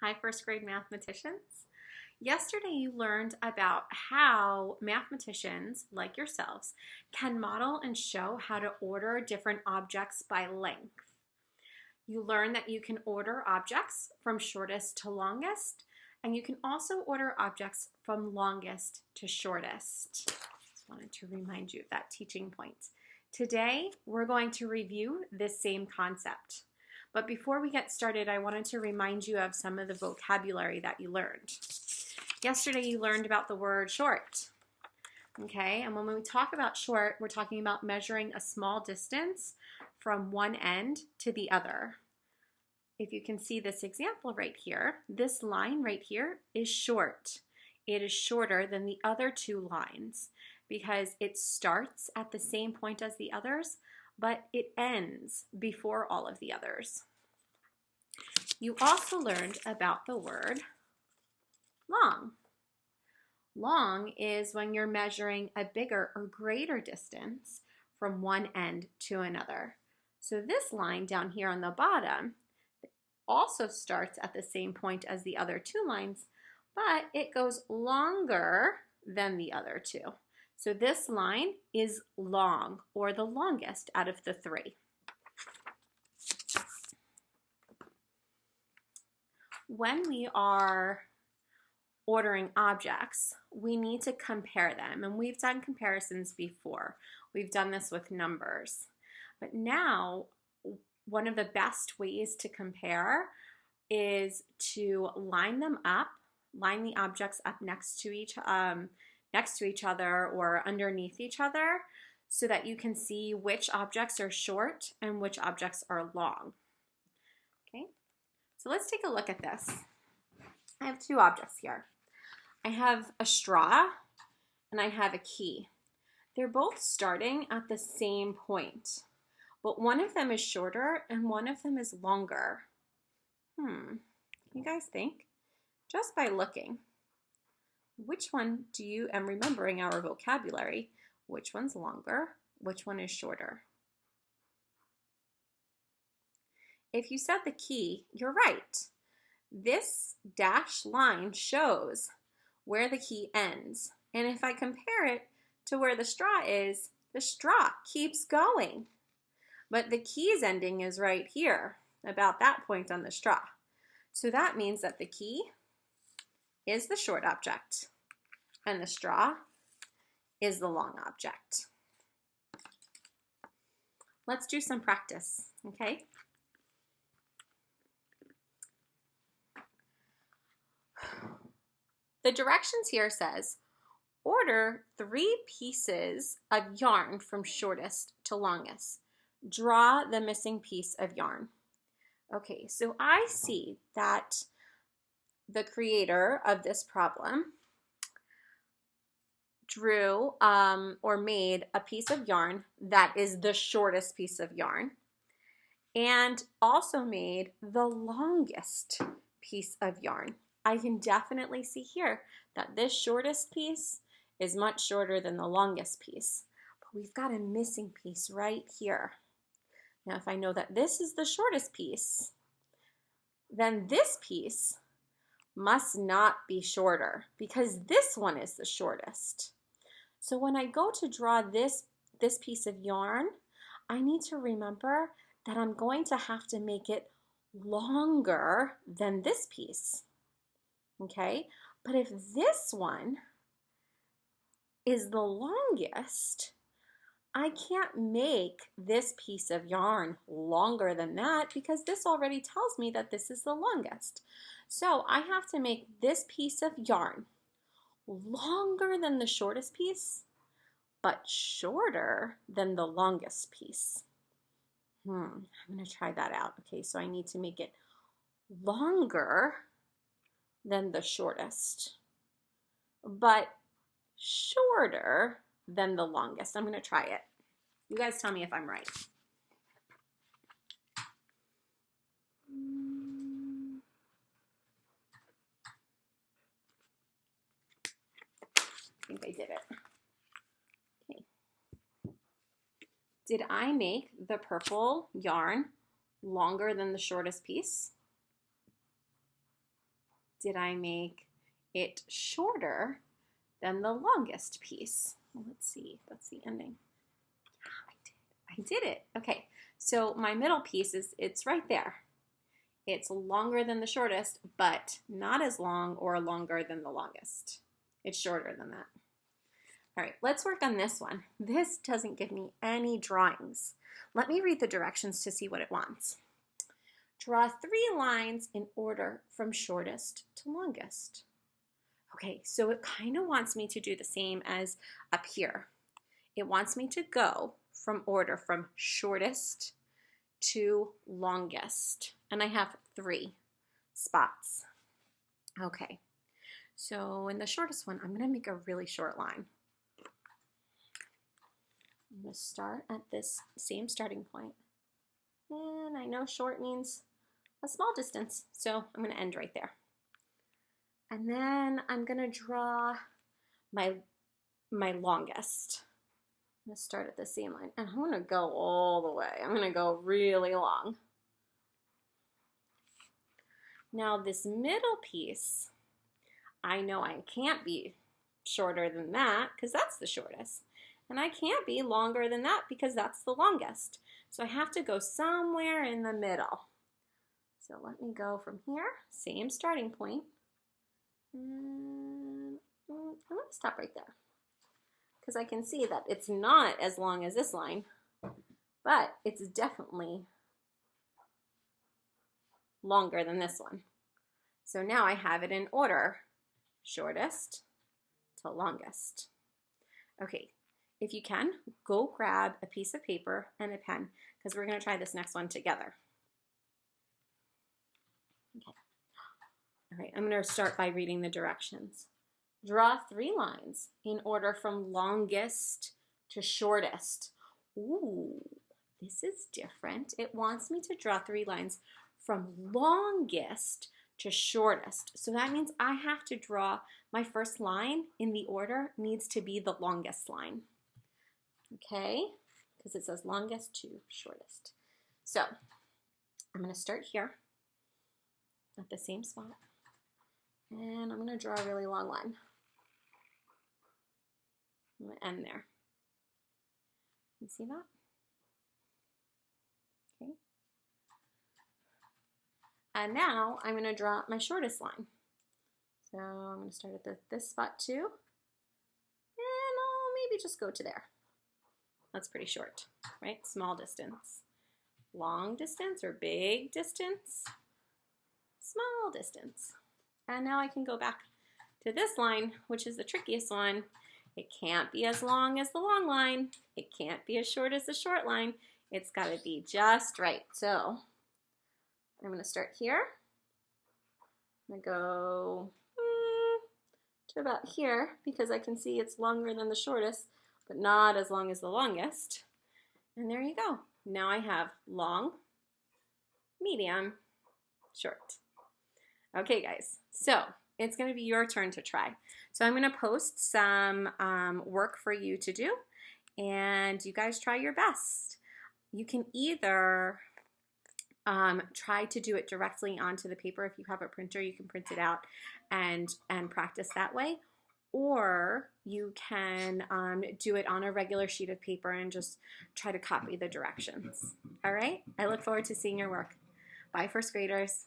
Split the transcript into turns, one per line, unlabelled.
Hi, first grade mathematicians. Yesterday you learned about how mathematicians, like yourselves, can model and show how to order different objects by length. You learned that you can order objects from shortest to longest, and you can also order objects from longest to shortest. Just wanted to remind you of that teaching point. Today, we're going to review this same concept. But before we get started, I wanted to remind you of some of the vocabulary that you learned. Yesterday, you learned about the word short. Okay, and when we talk about short, we're talking about measuring a small distance from one end to the other. If you can see this example right here, this line right here is short. It is shorter than the other two lines because it starts at the same point as the others, but it ends before all of the others. You also learned about the word long. Long is when you're measuring a bigger or greater distance from one end to another. So this line down here on the bottom also starts at the same point as the other two lines, but it goes longer than the other two. So this line is long, or the longest out of the three. When we are ordering objects, we need to compare them, and we've done comparisons before. We've done this with numbers. But now, one of the best ways to compare is to line them up, line the objects up next to each other or underneath each other so that you can see which objects are short and which objects are long. Okay, so let's take a look at this. I have two objects here. I have a straw and I have a key. They're both starting at the same point, but one of them is shorter and one of them is longer. You guys think? Just by looking. Which one do you, and remembering our vocabulary, which one's longer, which one is shorter? If you said the key, you're right. This dashed line shows where the key ends. And if I compare it to where the straw is, the straw keeps going. But the key's ending is right here, about that point on the straw. So that means that the key is the short object and the straw is the long object. Let's do some practice, okay? The directions here says, order 3 pieces of yarn from shortest to longest. Draw the missing piece of yarn. Okay, so I see that the creator of this problem drew or made a piece of yarn that is the shortest piece of yarn and also made the longest piece of yarn. I can definitely see here that this shortest piece is much shorter than the longest piece, but we've got a missing piece right here. Now, if I know that this is the shortest piece, then this piece must not be shorter because this one is the shortest. So when I go to draw this piece of yarn, I need to remember that I'm going to have to make it longer than this piece. Okay, but if this one is the longest, I can't make this piece of yarn longer than that because this already tells me that this is the longest. So I have to make this piece of yarn longer than the shortest piece, but shorter than the longest piece. I'm going to try that out. Okay, so I need to make it longer than the shortest, but shorter than the longest. I'm going to try it. You guys tell me if I'm right. I think I did it. Okay. Did I make the purple yarn longer than the shortest piece? did I make it shorter than the longest piece? Well, let's see. That's the ending. Yeah, I did it. Okay, so my middle piece it's right there. It's longer than the shortest, but not as long or longer than the longest. It's shorter than that. All right, let's work on this one. This doesn't give me any drawings. Let me read the directions to see what it wants. Draw 3 lines in order from shortest to longest. Okay, so it kind of wants me to do the same as up here. It wants me to go from order from shortest to longest. And I have 3 spots. Okay, so in the shortest one, I'm going to make a really short line. I'm going to start at this same starting point. And I know short means a small distance, so I'm going to end right there. And then I'm going to draw my longest. I'm going to start at the same line, and I'm going to go all the way. I'm going to go really long. Now this middle piece, I know I can't be shorter than that because that's the shortest. And I can't be longer than that because that's the longest. So I have to go somewhere in the middle. So let me go from here, same starting point. And I'm going to stop right there because I can see that it's not as long as this line, but it's definitely longer than this one. So now I have it in order, shortest to longest. Okay, if you can, go grab a piece of paper and a pen because we're going to try this next one together. Okay. All right, I'm going to start by reading the directions. Draw 3 lines in order from longest to shortest. Ooh, this is different. It wants me to draw 3 lines from longest to shortest. So that means I have to draw my first line in the order needs to be the longest line. Okay, because it says longest to shortest. So I'm going to start here at the same spot. And I'm going to draw a really long line. I'm going to end there. You see that? Okay. And now I'm going to draw my shortest line. So I'm going to start at this spot too. And I'll maybe just go to there. That's pretty short, right? Small distance. Long distance or big distance? Small distance. And now I can go back to this line, which is the trickiest one. It can't be as long as the long line. It can't be as short as the short line. It's got to be just right. So I'm going to start here. I'm going to go to about here because I can see it's longer than the shortest, but not as long as the longest. And there you go. Now I have long, medium, short. Okay, guys, so it's going to be your turn to try. So I'm going to post some work for you to do, and you guys try your best. You can either try to do it directly onto the paper. If you have a printer, you can print it out and practice that way. Or you can do it on a regular sheet of paper and just try to copy the directions. All right? I look forward to seeing your work. Bye, first graders.